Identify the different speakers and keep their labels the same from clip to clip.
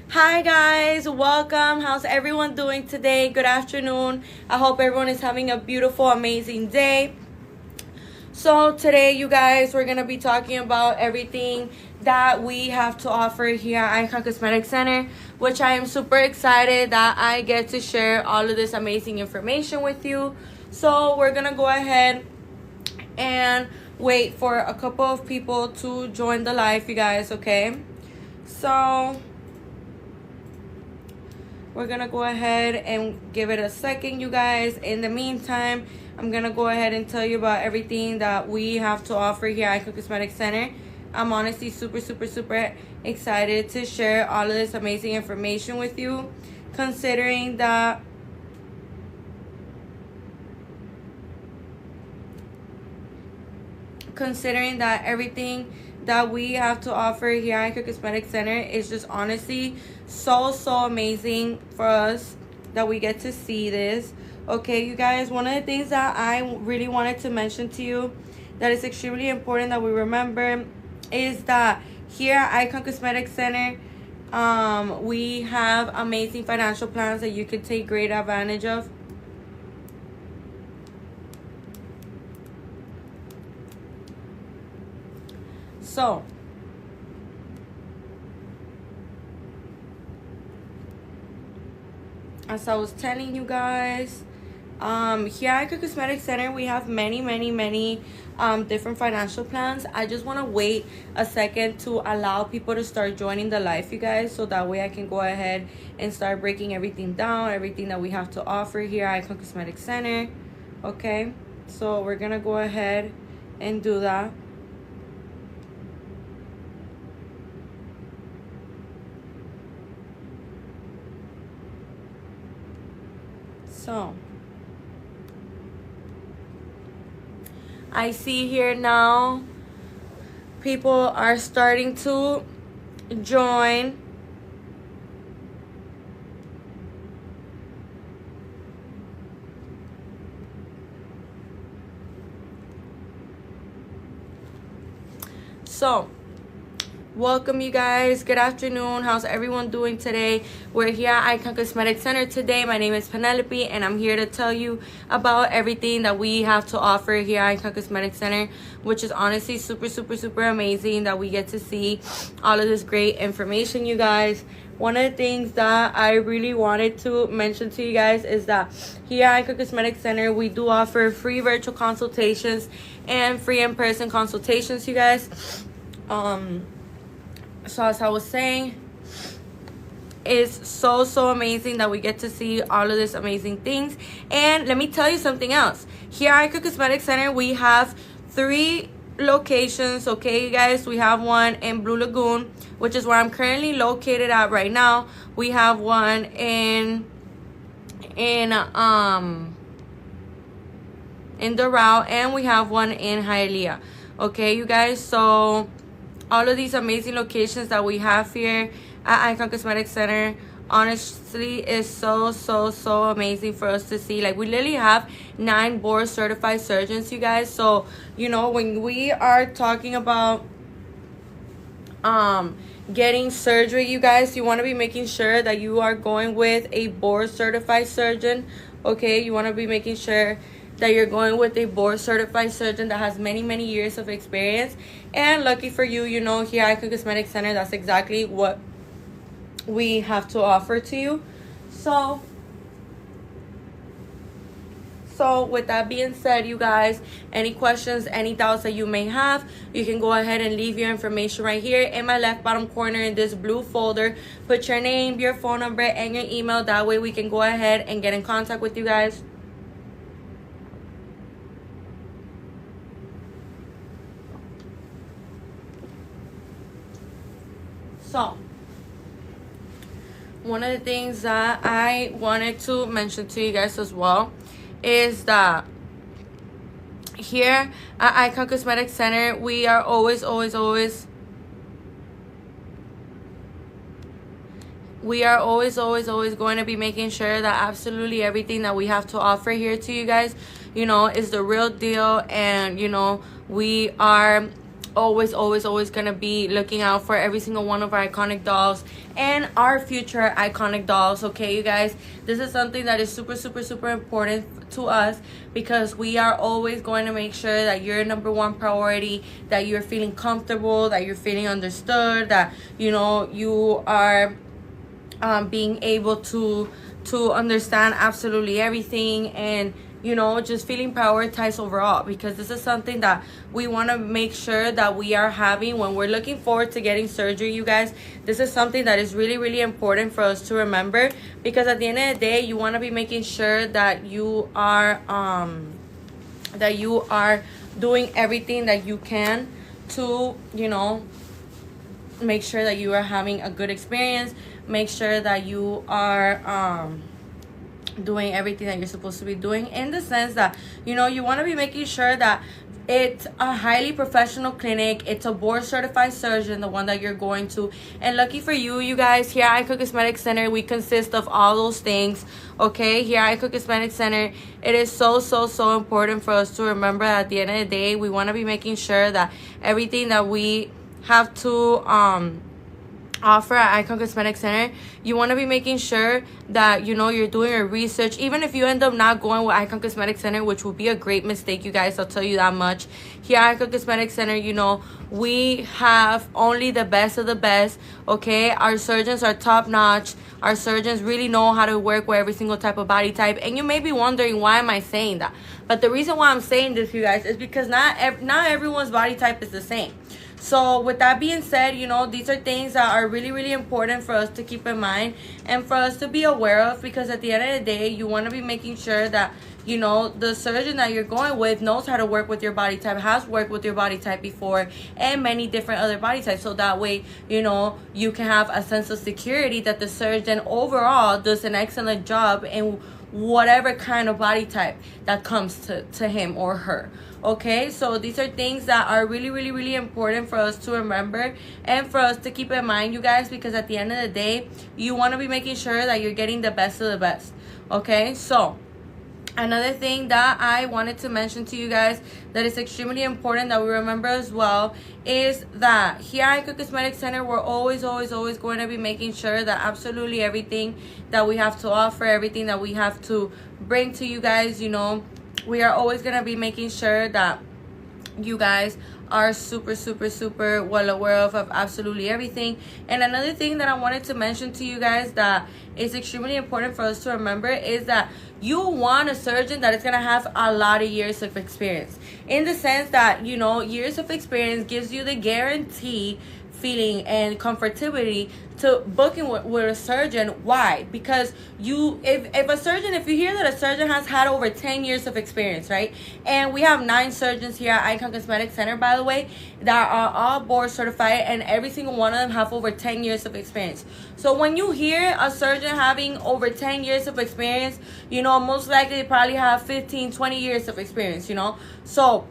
Speaker 1: Hi guys, welcome. How's everyone doing today? Good afternoon. I hope everyone is having a beautiful, amazing day. So today, you guys, we're going to be talking about everything that we have to offer here at Icon Cosmetic Center, which I am super excited that I get to share all of this amazing information with you. So we're going to go ahead and wait for a couple of people to join the live, you guys, okay? So we're gonna go ahead and give it a second, you guys. In the meantime, I'm gonna go ahead and tell you about everything that we have to offer here at Icon Cosmetic Center. I'm honestly super excited to share all of this amazing information with you, considering that everything that we have to offer here at Icon Cosmetic Center is just honestly so amazing for us that we get to see this. Okay, you guys, one of the things that I really wanted to mention to you that is extremely important that we remember is that here at Icon Cosmetic Center, we have amazing financial plans that you can take great advantage of. So, as I was telling you guys, here at Icon Cosmetic Center, we have many different financial plans. I just want to wait a second to allow people to start joining the live, you guys, so that way I can go ahead and start breaking everything down, everything that we have to offer here at Icon Cosmetic Center. Okay, so we're gonna go ahead and do that. So I see here now people are starting to join. So welcome, you guys. Good afternoon. How's everyone doing today? We're here at Icon Cosmetic Center today. My name is Penelope, and I'm here to tell you about everything that we have to offer here at Icon Cosmetic Center, which is honestly super amazing that we get to see all of this great information, you guys. One of the things that I really wanted to mention to you guys is that here at Icon Cosmetic Center, we do offer free virtual consultations and free in-person consultations, you guys. So as I was saying, it's so amazing that we get to see all of these amazing things. And let me tell you something else. Here at Icon Cosmetic Center, we have 3 locations, okay, you guys. We have one in Blue Lagoon, which is where I'm currently located at right now. We have one in Doral, and we have one in Hialeah. Okay, you guys. So all of these amazing locations that we have here at Icon Cosmetic Center honestly is so amazing for us to see. Like, we literally have 9 board certified surgeons, you guys. So, you know, when we are talking about getting surgery, you guys, you want to be making sure that you are going with a board certified surgeon. Okay, you want to be making sure that you're going with a board certified surgeon that has many years of experience. And lucky for you, you know, here at Icon Cosmetic Center, that's exactly what we have to offer to you. So with that being said, you guys, any questions, any doubts that you may have, you can go ahead and leave your information right here in my left bottom corner in this blue folder. Put your name, your phone number, and your email. That way we can go ahead and get in contact with you guys. So, one of the things that I wanted to mention to you guys as well is that here at Icon Cosmetic Center, we are always going to be making sure that absolutely everything that we have to offer here to you guys, you know, is the real deal. And, you know, we are always gonna be looking out for every single one of our iconic dolls and our future iconic dolls. Okay, you guys, this is something that is super important to us, because we are always going to make sure that you're number one priority, that you're feeling comfortable, that you're feeling understood, that you know you are being able to understand absolutely everything, and you know, just feeling prioritized overall, because this is something that we want to make sure that we are having when we're looking forward to getting surgery. You guys, this is something that is really important for us to remember, because at the end of the day, you want to be making sure that you are doing everything that you can to, you know, make sure that you are having a good experience, make sure that you are doing everything that you're supposed to be doing, in the sense that, you know, you want to be making sure that it's a highly professional clinic, it's a board certified surgeon, the one that you're going to. And lucky for you, you guys, here at Icon Cosmetic Center, we consist of all those things. Okay, here at Icon Cosmetic Center, it is so important for us to remember that at the end of the day, we want to be making sure that everything that we have to offer at Icon Cosmetic Center, you want to be making sure that, you know, you're doing your research. Even if you end up not going with Icon Cosmetic Center, which would be a great mistake, you guys, I'll tell you that much. Here at Icon Cosmetic Center, you know, we have only the best of the best. Okay, our surgeons are top notch. Our surgeons really know how to work with every single type of body type. And you may be wondering, why am I saying that? But the reason why I'm saying this, you guys, is because not everyone's body type is the same. So with that being said, you know, these are things that are really important for us to keep in mind and for us to be aware of, because at the end of the day, you want to be making sure that, you know, the surgeon that you're going with knows how to work with your body type, has worked with your body type before, and many different other body types. So that way, you know, you can have a sense of security that the surgeon overall does an excellent job in whatever kind of body type that comes to him or her. Okay, so these are things that are really important for us to remember and for us to keep in mind, you guys, because at the end of the day, you want to be making sure that you're getting the best of the best. Okay, so another thing that I wanted to mention to you guys that is extremely important that we remember as well is that here at Icon Cosmetic Center, we're always going to be making sure that absolutely everything that we have to offer, everything that we have to bring to you guys, you know, we are always going to be making sure that you guys are super well aware of absolutely everything. And another thing that I wanted to mention to you guys that is extremely important for us to remember is that you want a surgeon that is going to have a lot of years of experience, in the sense that, you know, years of experience gives you the guarantee feeling and comfortability to booking with a surgeon. Why? Because if you hear that a surgeon has had over 10 years of experience, right? And we have 9 surgeons here at Icon Cosmetic Center, by the way, that are all board certified, and every single one of them have over 10 years of experience. So when you hear a surgeon having over 10 years of experience, you know, most likely they probably have 15-20 years of experience, you know. So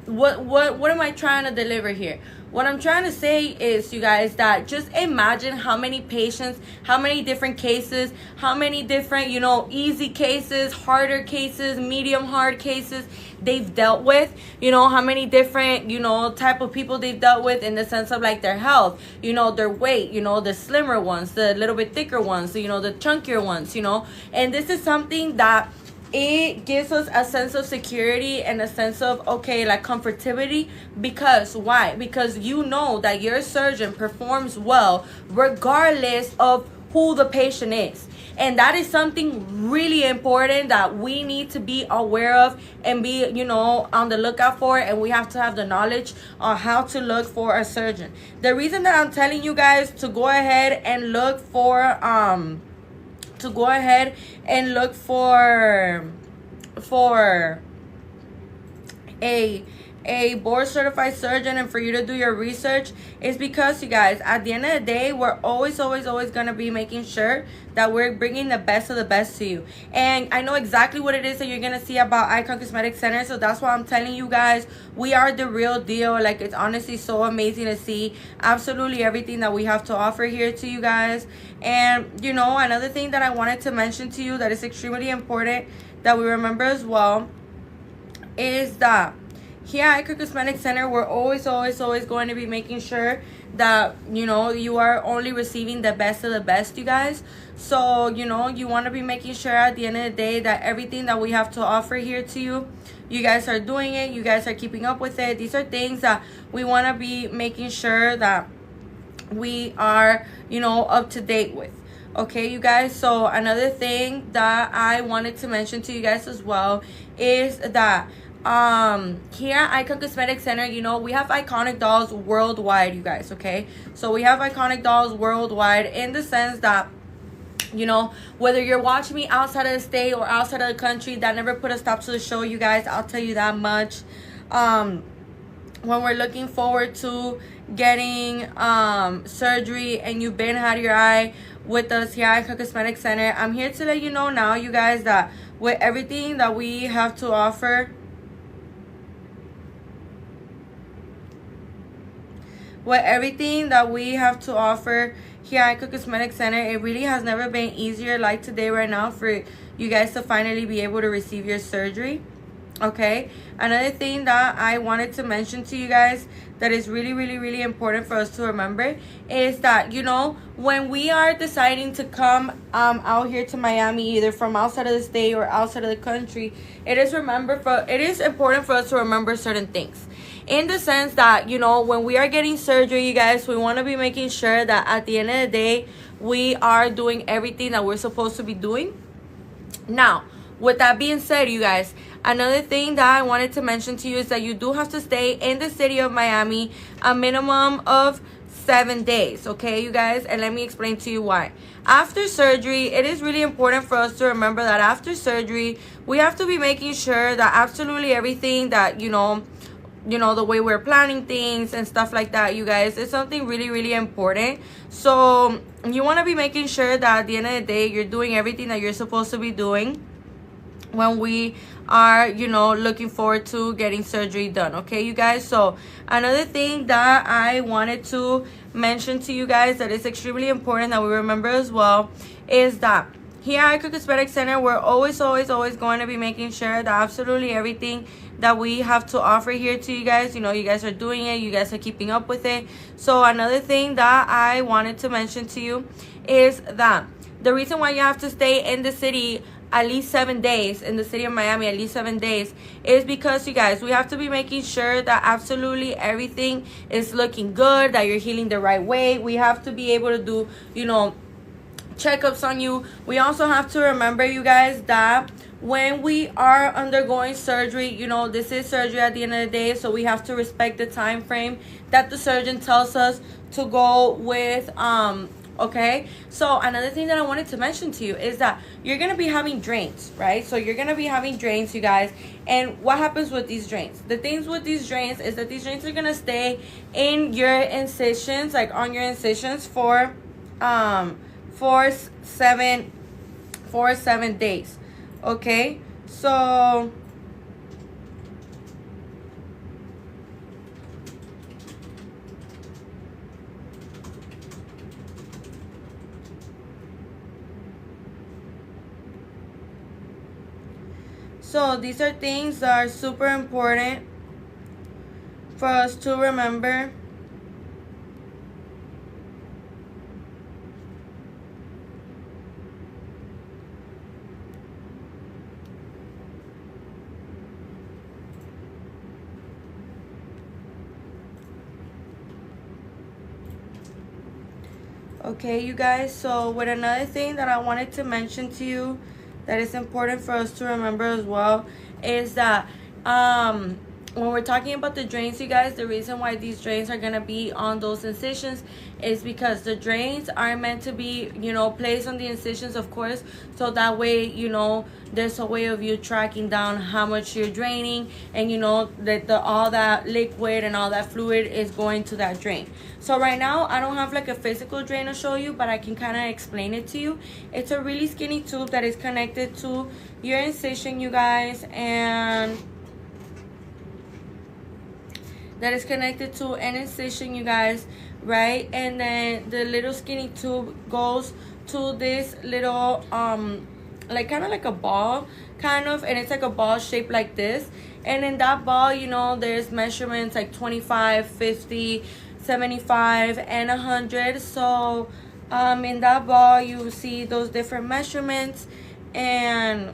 Speaker 1: what am I trying to deliver here? What I'm trying to say is, you guys, that just imagine how many patients, how many different cases, how many different, you know, easy cases, harder cases, medium hard cases they've dealt with, you know, how many different, you know, type of people they've dealt with in the sense of like their health, you know, their weight, you know, the slimmer ones, the little bit thicker ones, you know, the chunkier ones, you know. And this is something that it gives us a sense of security and a sense of, okay, like comfortability. Because why? Because you know that your surgeon performs well regardless of who the patient is. And that is something really important that we need to be aware of and be, you know, on the lookout for. And we have to have the knowledge on how to look for a surgeon. The reason that I'm telling you guys to go ahead and look for a board certified surgeon and for you to do your research is because, you guys, at the end of the day, we're always going to be making sure that we're bringing the best of the best to you. And I know exactly what it is that you're going to see about Icon Cosmetic Center, so that's why I'm telling you guys, we are the real deal. Like, it's honestly so amazing to see absolutely everything that we have to offer here to you guys. And, you know, another thing that I wanted to mention to you that is extremely important that we remember as well is that here at Icon Cosmetic Center, we're always going to be making sure that, you know, you are only receiving the best of the best, you guys. So, you know, you want to be making sure at the end of the day that everything that we have to offer here to you, you guys are doing it, you guys are keeping up with it. These are things that we want to be making sure that we are, you know, up to date with. Okay, you guys. So another thing that I wanted to mention to you guys as well is that here at Icon Cosmetic Center, you know, we have iconic dolls worldwide, you guys. Okay, so we have iconic dolls worldwide in the sense that, you know, whether you're watching me outside of the state or outside of the country, that never put a stop to the show, you guys. I'll tell you that much. When we're looking forward to getting surgery and you've been had your eye with us here at Icon Cosmetic Center, I'm here to let you know now, you guys, that with everything that we have to offer, here at Icon Cosmetic Center, it really has never been easier like today right now for you guys to finally be able to receive your surgery. Okay, another thing that I wanted to mention to you guys that is really important for us to remember is that, you know, when we are deciding to come out here to Miami, either from outside of the state or outside of the country, it is important for us to remember certain things, in the sense that, you know, when we are getting surgery, you guys, we want to be making sure that at the end of the day we are doing everything that we're supposed to be doing. Now, with that being said, you guys, another thing that I wanted to mention to you is that you do have to stay in the city of Miami a minimum of 7 days. Okay, you guys, and let me explain to you why. After surgery, it is really important for us to remember that after surgery, we have to be making sure that absolutely everything that, you know, the way we're planning things and stuff like that, you guys, is something really important. So you want to be making sure that at the end of the day, you're doing everything that you're supposed to be doing when we are, you know, looking forward to getting surgery done. Okay, you guys. So another thing that I wanted to mention to you guys that is extremely important that we remember as well is that here at Icon Cosmetic Center, we're always going to be making sure that absolutely everything that we have to offer here to you guys, you know, you guys are doing it, you guys are keeping up with it. So another thing that I wanted to mention to you is that the reason why you have to stay in the city at least 7 days, in the city of Miami, at least 7 days, is because, you guys, we have to be making sure that absolutely everything is looking good, that you're healing the right way. We have to be able to do, you know, checkups on you. We also have to remember, you guys, that when we are undergoing surgery, you know, this is surgery at the end of the day, so we have to respect the time frame that the surgeon tells us to go with. Okay, so another thing that I wanted to mention to you is that you're gonna be having drains, right? So you're gonna be having drains, you guys. And what happens with these drains? The things with these drains is that these drains are gonna stay in your incisions, like on your incisions for 7 days. Okay, so these are things that are super important for us to remember. Okay, you guys, so with another thing that I wanted to mention to you that is important for us to remember as well is that when we're talking about the drains, you guys, the reason why these drains are gonna be on those incisions is because the drains are meant to be, you know, placed on the incisions, of course, so that way, you know, there's a way of you tracking down how much you're draining, and you know that all that liquid and all that fluid is going to that drain. So right now I don't have like a physical drain to show you, but I can kind of explain it to you. It's a really skinny tube that is connected to your incision, you guys, and that is connected to an incision, you guys, right? And then the little skinny tube goes to this little like kind of like a ball, kind of, and it's like a ball shaped like this. And in that ball, you know, there's measurements like 25, 50, 75, and 100. So in that ball you see those different measurements. And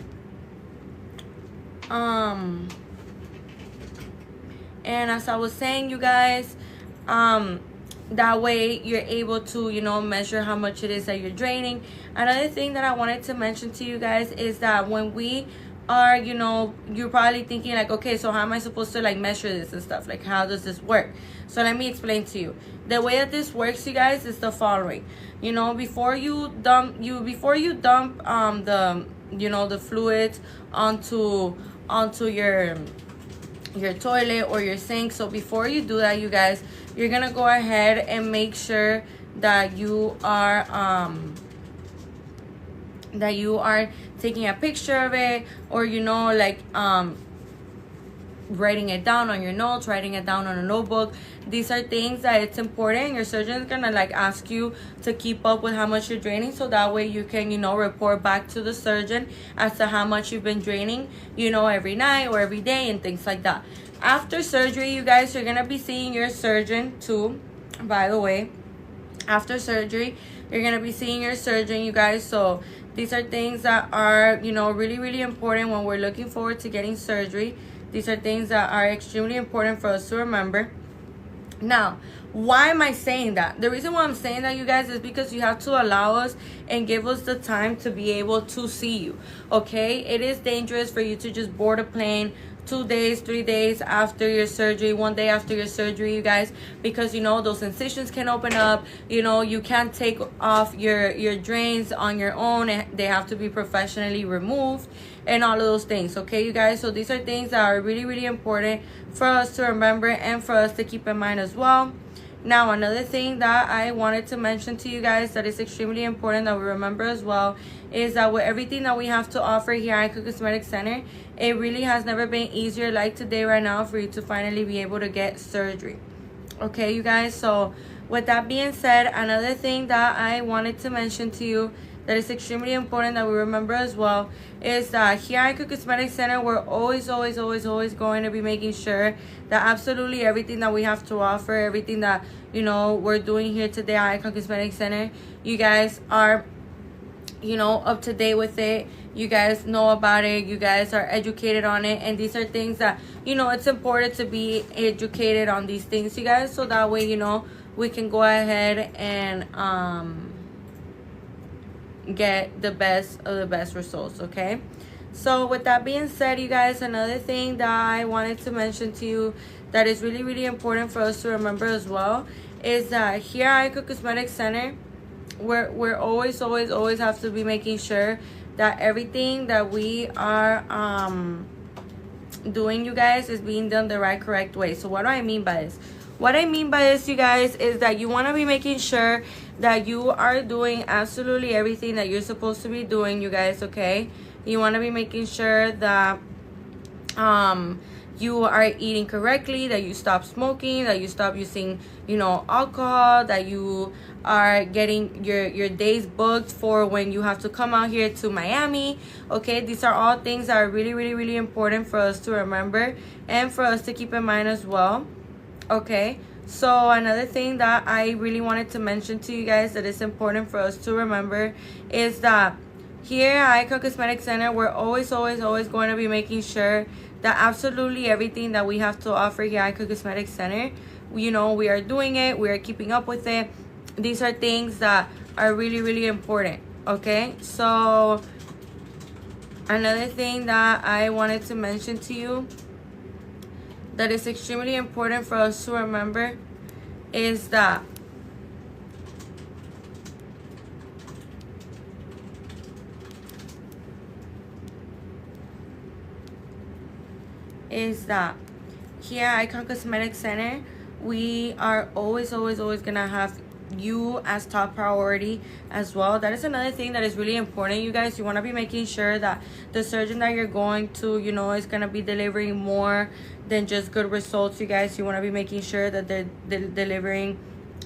Speaker 1: and as I was saying, you guys, that way you're able to, you know, measure how much it is that you're draining. Another thing that I wanted to mention to you guys is that when we are, you know, you're probably thinking like, okay, so how am I supposed to like measure this and stuff? Like, how does this work? So let me explain to you. The way that this works, you guys, is the following. You know, before you dump the, you know, the fluids onto your toilet or your sink. So before you do that, you guys, you're gonna go ahead and make sure that you are taking a picture of it, or, you know, like writing it down on your notes, writing it down on a notebook. These are things that it's important. Your surgeon is gonna like ask you to keep up with how much you're draining, so that way you can, you know, report back to the surgeon as to how much you've been draining, you know, every night or every day and things like that. After surgery, you guys, you're gonna be seeing your surgeon too, by the way. After surgery, you're gonna be seeing your surgeon, you guys. So these are things that are, you know, really, really important when we're looking forward to getting surgery. These are things that are extremely important for us to remember. Now, why am I saying that? The reason why I'm saying that, you guys, is because you have to allow us and give us the time to be able to see you, okay? It is dangerous for you to just board a plane 2 days, 3 days after your surgery, 1 day after your surgery, you guys, because, you know, those incisions can open up. You know, you can't take off your drains on your own, and they have to be professionally removed and all of those things, okay, you guys? So these are things that are really, really important for us to remember and for us to keep in mind as well. Now, another thing that I wanted to mention to you guys that is extremely important that we remember as well is that with everything that we have to offer here at Icon Cosmetic Center, it really has never been easier like today right now for you to finally be able to get surgery. Okay, you guys? So with that being said, another thing that I wanted to mention to you that is extremely important that we remember as well is that here at Icon Cosmetic Center, we're always going to be making sure that absolutely everything that we have to offer, everything that, you know, we're doing here today at Icon Cosmetic Center, you guys are, you know, up to date with it. You guys know about it. You guys are educated on it. And these are things that, you know, it's important to be educated on these things, you guys, so that way, you know, we can go ahead and get the best of the best results, okay? So with that being said, you guys, another thing that I wanted to mention to you that is really, really important for us to remember as well is that here at Icon Cosmetic Center, we're always have to be making sure that everything that we are doing, you guys, is being done the right, correct way. So what do I mean by this? What I mean by this, you guys, is that you want to be making sure that you are doing absolutely everything that you're supposed to be doing, you guys, okay? You want to be making sure that you are eating correctly, that you stop smoking, that you stop using, you know, alcohol, that you are getting your days booked for when you have to come out here to Miami, okay? These are all things that are really, really, really important for us to remember and for us to keep in mind as well, okay? So another thing that I really wanted to mention to you guys that is important for us to remember is that here at Icon Cosmetic Center, we're always going to be making sure that absolutely everything that we have to offer here at Icon Cosmetic Center, you know, we are doing it, we are keeping up with it. These are things that are really, really important, okay? So another thing that I wanted to mention to you that is extremely important for us to remember is that here at Icon Cosmetic Center, we are always gonna have you as top priority as well. That is another thing that is really important, you guys. You want to be making sure that the surgeon that you're going to, you know, is gonna be delivering more than just good results, you guys. You want to be making sure that they're delivering,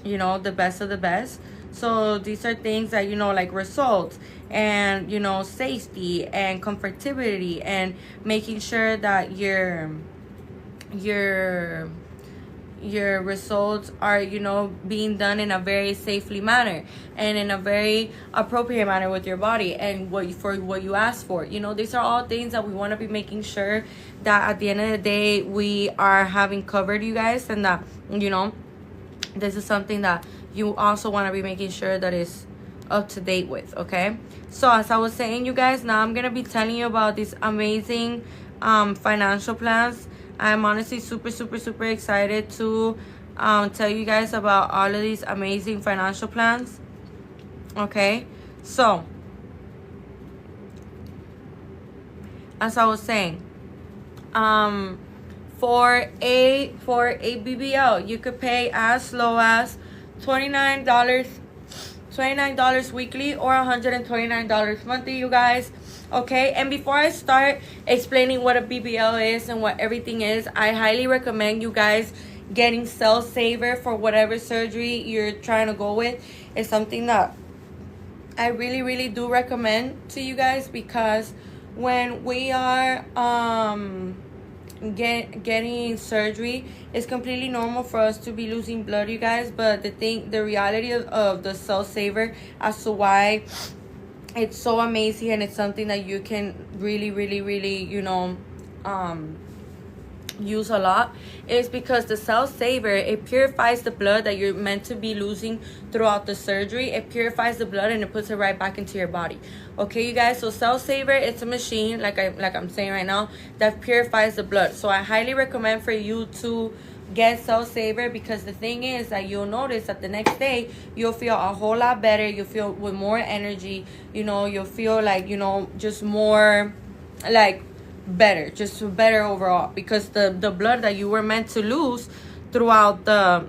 Speaker 1: you know, the best of the best. So these are things that, you know, like results and, you know, safety and comfortability, and making sure that your results are, you know, being done in a very safely manner and in a very appropriate manner with your body and what you ask for. You know, these are all things that we want to be making sure that at the end of the day we are having covered, you guys, and that, you know, this is something that you also want to be making sure that is up to date with. Okay, so as I was saying, you guys, now I'm gonna be telling you about these amazing financial plans. I'm honestly super excited to tell you guys about all of these amazing financial plans. Okay, so as I was saying, for a BBL, you could pay as low as $29 weekly or $129 monthly, you guys. Okay, and before I start explaining what a BBL is and what everything is, I highly recommend you guys getting Cell Saver for whatever surgery you're trying to go with. It's something that I really do recommend to you guys, because when we are getting surgery, it's completely normal for us to be losing blood, you guys. But the reality of the Cell Saver as to why it's so amazing, and it's something that you can really, you know, use a lot, is because the Cell Saver, it purifies the blood that you're meant to be losing throughout the surgery. It purifies the blood and it puts it right back into your body. Okay, you guys, so Cell Saver, it's a machine, like I'm saying right now, that purifies the blood. So I highly recommend for you to get Cell Saver, because the thing is that you'll notice that the next day you'll feel a whole lot better. You'll feel with more energy, you know, you'll feel like, you know, just more like better, just better overall, because the blood that you were meant to lose throughout the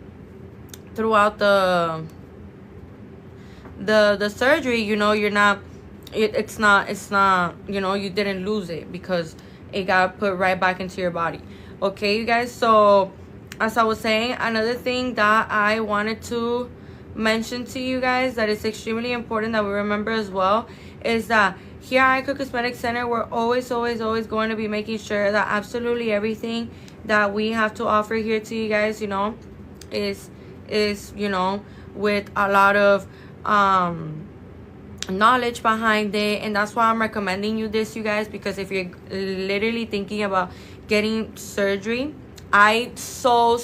Speaker 1: surgery, you know, you're not, it's not, you know, you didn't lose it because it got put right back into your body. Okay, you guys, so as I was saying, another thing that I wanted to mention to you guys that is extremely important that we remember as well, is that here at Icon Cosmetic Center, we're always going to be making sure that absolutely everything that we have to offer here to you guys, you know, is you know, with a lot of knowledge behind it. And that's why I'm recommending you this, you guys, because if you're literally thinking about getting surgery, I so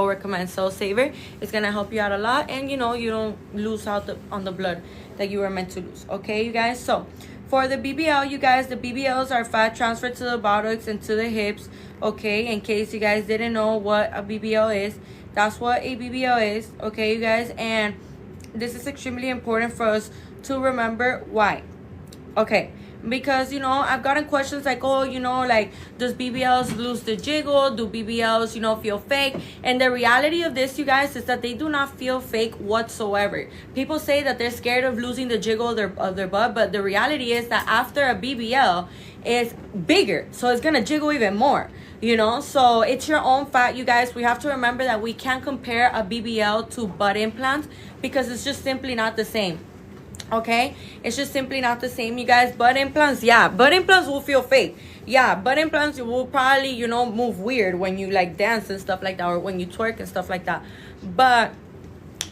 Speaker 1: recommend Cell Saver. It's gonna help you out a lot, and you know, you don't lose out on the blood that you were meant to lose. Okay, you guys, so for the BBL, you guys, the BBLs are fat transfer to the buttocks and to the hips. Okay, in case you guys didn't know what a BBL is, that's what a BBL is. Okay, you guys, and this is extremely important for us to remember. Why? Okay, because, you know, I've gotten questions like, oh, you know, like, does BBLs lose the jiggle? Do BBLs, you know, feel fake? And the reality of this, you guys, is that they do not feel fake whatsoever. People say that they're scared of losing the jiggle of their butt, but the reality is that after a BBL, it's bigger, so it's gonna jiggle even more, you know. So it's your own fat, you guys. We have to remember that we can't compare a BBL to butt implants, because it's just simply not the same. Okay, it's just simply not the same, you guys. Butt implants, yeah, butt implants will feel fake. Yeah, butt implants, you will probably, you know, move weird when you like dance and stuff like that, or when you twerk and stuff like that. But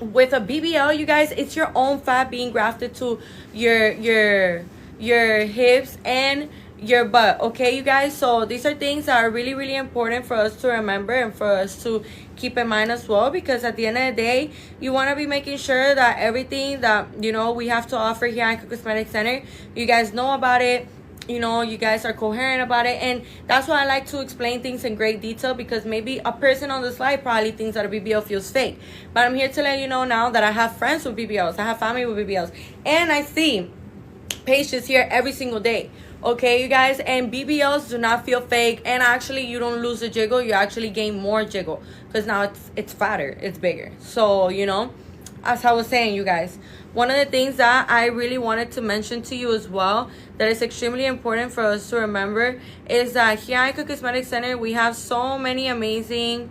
Speaker 1: with a BBL, you guys, it's your own fat being grafted to your hips and your butt. Okay, you guys, so these are things that are really important for us to remember and for us to keep in mind as well, because at the end of the day, you want to be making sure that everything that, you know, we have to offer here at Icon Cosmetic Center, you guys know about it. You know, you guys are coherent about it, and that's why I like to explain things in great detail, because maybe a person on the slide probably thinks that a BBL feels fake, but I'm here to let you know now that I have friends with BBLs, I have family with BBLs, and I see patients here every single day. Okay, you guys, and BBLs do not feel fake, and actually you don't lose the jiggle, you actually gain more jiggle, because now it's fatter, it's bigger. So, you know, as I was saying, you guys, one of the things that I really wanted to mention to you as well, that is extremely important for us to remember, is that here at Icon Cosmetic Center, we have so many amazing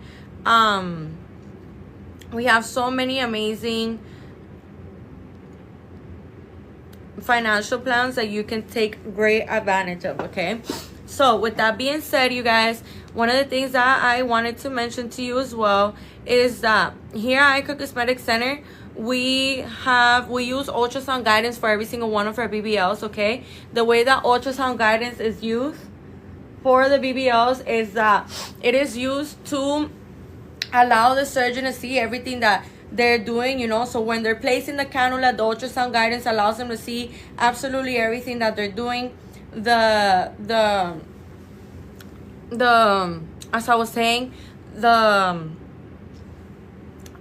Speaker 1: financial plans that you can take great advantage of, okay? So with that being said, you guys, one of the things that I wanted to mention to you as well is that here at Icon Cosmetic Center, we use ultrasound guidance for every single one of our BBLs, okay? The way that ultrasound guidance is used for the BBLs is that it is used to allow the surgeon to see everything that they're doing, you know. So when they're placing the cannula, the ultrasound guidance allows them to see absolutely everything that they're doing. The as I was saying, the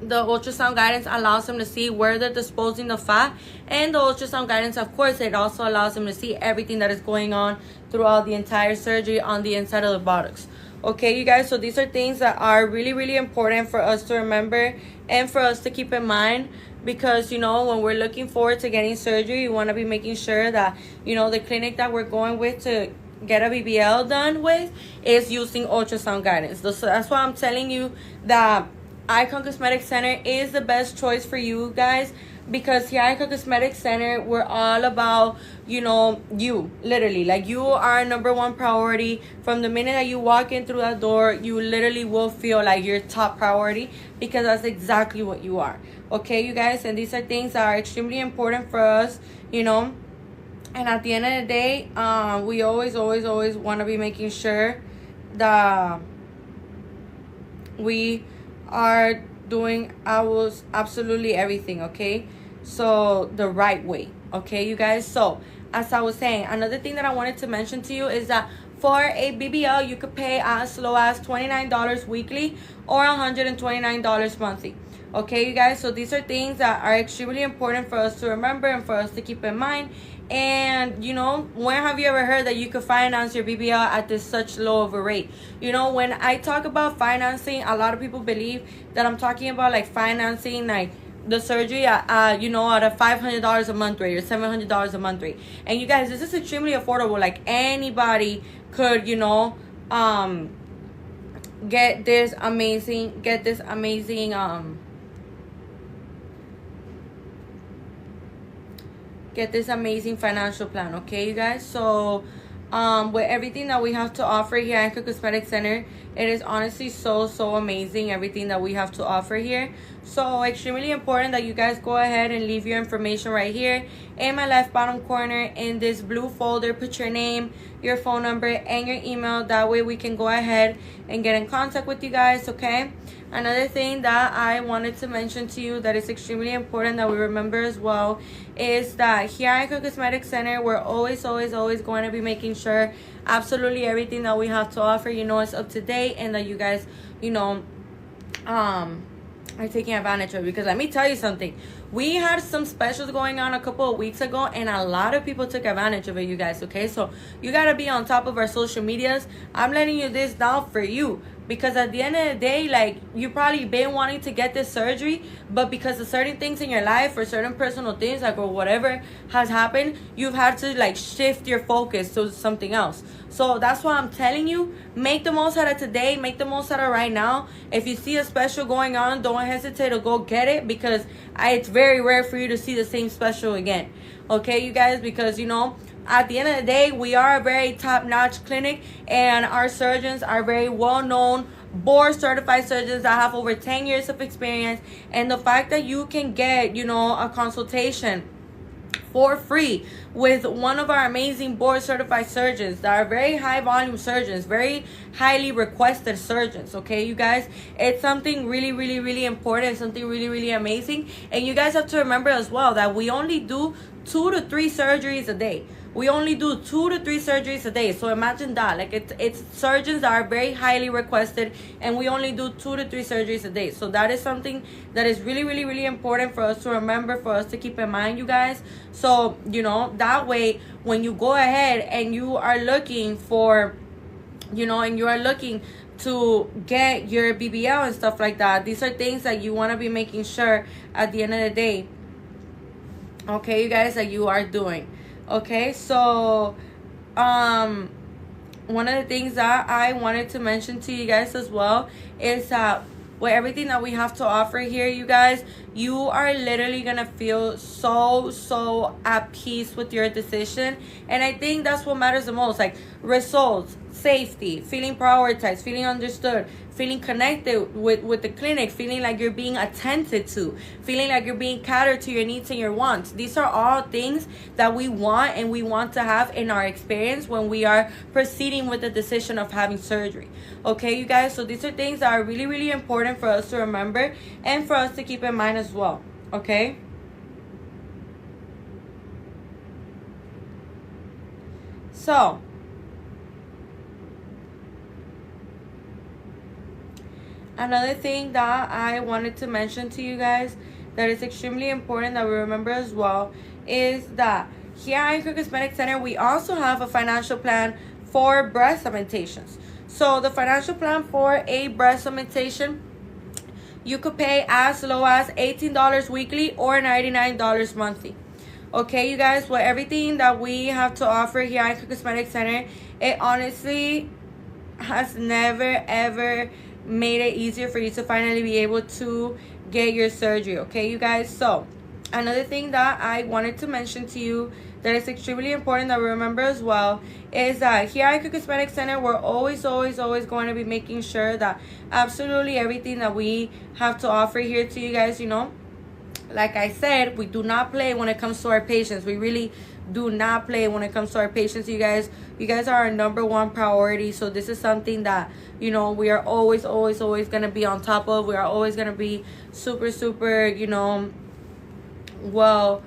Speaker 1: ultrasound guidance allows them to see where they're disposing the fat, and the ultrasound guidance, of course, it also allows them to see everything that is going on throughout the entire surgery on the inside of the buttocks. Okay, you guys, so these are things that are really, really important for us to remember and for us to keep in mind, because, you know, when we're looking forward to getting surgery, you want to be making sure that, you know, the clinic that we're going with to get a BBL done with is using ultrasound guidance. So that's why I'm telling you that Icon Cosmetic Center is the best choice for you guys, because here at Icon Cosmetic Center, we're all about, you know, you, literally, like, you are number one priority. From the minute that you walk in through that door, you literally will feel like you're top priority, because that's exactly what you are. Okay, you guys, and these are things that are extremely important for us, you know. And at the end of the day, we always want to be making sure that we are doing absolutely everything, okay? So the right way, okay, you guys? So as I was saying, another thing that I wanted to mention to you is that for a BBL, you could pay as low as $29 weekly or $129 monthly. Okay, you guys, so these are things that are extremely important for us to remember and for us to keep in mind. And, you know, when have you ever heard that you could finance your BBL at this such low of a rate? You know, when I talk about financing, a lot of people believe that I'm talking about like financing like the surgery at you know, at a $500 a month rate or $700 a month rate. And you guys, this is extremely affordable. Like, anybody could, you know, get this amazing financial plan, okay, you guys? So with everything that we have to offer here at Icon Cosmetic Center, it is honestly so amazing, everything that we have to offer here. So extremely important that you guys go ahead and leave your information right here in my left bottom corner in this blue folder. Put your name, your phone number, and your email. That way we can go ahead and get in contact with you guys, okay? Another thing that I wanted to mention to you that is extremely important that we remember as well is that here at Icon Cosmetic Center, we're always going to be making sure absolutely everything that we have to offer, you know, is up to date, and that you guys, you know, are taking advantage of it. Because let me tell you something, we had some specials going on a couple of weeks ago, and a lot of people took advantage of it, you guys, okay? So you got to be on top of our social medias. I'm letting you this down for you, because at the end of the day, like, you probably been wanting to get this surgery, but because of certain things in your life or certain personal things, like, or whatever has happened, you've had to like shift your focus to something else. So that's why I'm telling you, make the most out of today, make the most out of right now. If you see a special going on, don't hesitate to go get it, because it's very rare for you to see the same special again, okay, you guys? Because, you know, at the end of the day, we are a very top-notch clinic, and our surgeons are very well-known, board-certified surgeons that have over 10 years of experience. And the fact that you can get, you know, a consultation for free with one of our amazing board-certified surgeons that are very high-volume surgeons, very highly requested surgeons, okay, you guys? It's something really important, something really amazing. And you guys have to remember as well that we only do 2 to 3 surgeries a day. We only do 2 to 3 surgeries a day. So imagine that. Like, it's surgeons that are very highly requested, and we only do 2 to 3 surgeries a day. So that is something that is really important for us to remember, for us to keep in mind, you guys. So, you know, that way, when you go ahead and you are looking for, you know, and you are looking to get your BBL and stuff like that, these are things that you want to be making sure at the end of the day, okay, you guys, that you are doing. Okay, so one of the things that I wanted to mention to you guys as well is that with everything that we have to offer here, you guys, you are literally gonna feel so at peace with your decision. And I think that's what matters the most, like results, safety, feeling prioritized, feeling understood, feeling connected with the clinic, feeling like you're being attended to, feeling like you're being catered to your needs and your wants. These are all things that we want and we want to have in our experience when we are proceeding with the decision of having surgery. Okay, you guys, so these are things that are really important for us to remember and for us to keep in mind as well. Okay, so another thing that I wanted to mention to you guys that is extremely important that we remember as well is that here at Icon Cosmetic Center, we also have a financial plan for breast augmentations. So the financial plan for a breast augmentation, you could pay as low as $18 weekly or $99 monthly. Okay, you guys, with everything that we have to offer here at Icon Cosmetic Center, it honestly has never ever made it easier for you to finally be able to get your surgery. Okay, you guys, so another thing that I wanted to mention to you that is extremely important that we remember as well is that here at Icon Cosmetic Center, we're always going to be making sure that absolutely everything that we have to offer here to you guys, you know, like I said, we do not play when it comes to our patients. We really do not play when it comes to our patients, you guys. You guys are our number one priority. So this is something that, you know, we are always going to be on top of. We are always going to be super, you know, well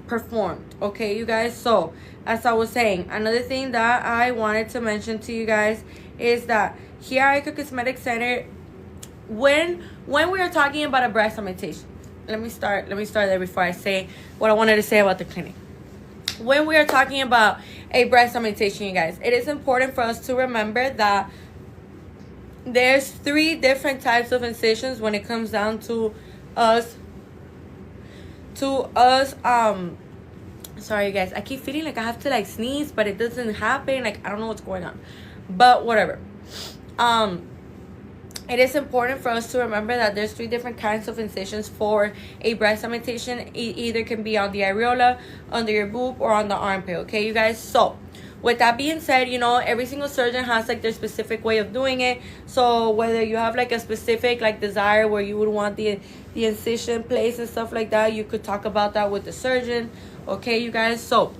Speaker 1: performed. Okay, you guys, so as I was saying, another thing that I wanted to mention to you guys is that here at Icon Cosmetic Center, when we are talking about a breast augmentation, let me start there before I say what I wanted to say about the clinic. When we are talking about a breast augmentation, you guys, it is important for us to remember that there's 3 different types of incisions when it comes down to us sorry, you guys, I keep feeling like I have to like sneeze, but it doesn't happen. Like, I don't know what's going on, but whatever. It is important for us to remember that there's 3 different kinds of incisions for a breast augmentation. Either can be on the areola, under your boob, or on the armpit. Okay, you guys, so with that being said, you know, every single surgeon has like their specific way of doing it. So whether you have like a specific like desire where you would want the incision placed and stuff like that, you could talk about that with the surgeon. Okay, you guys, so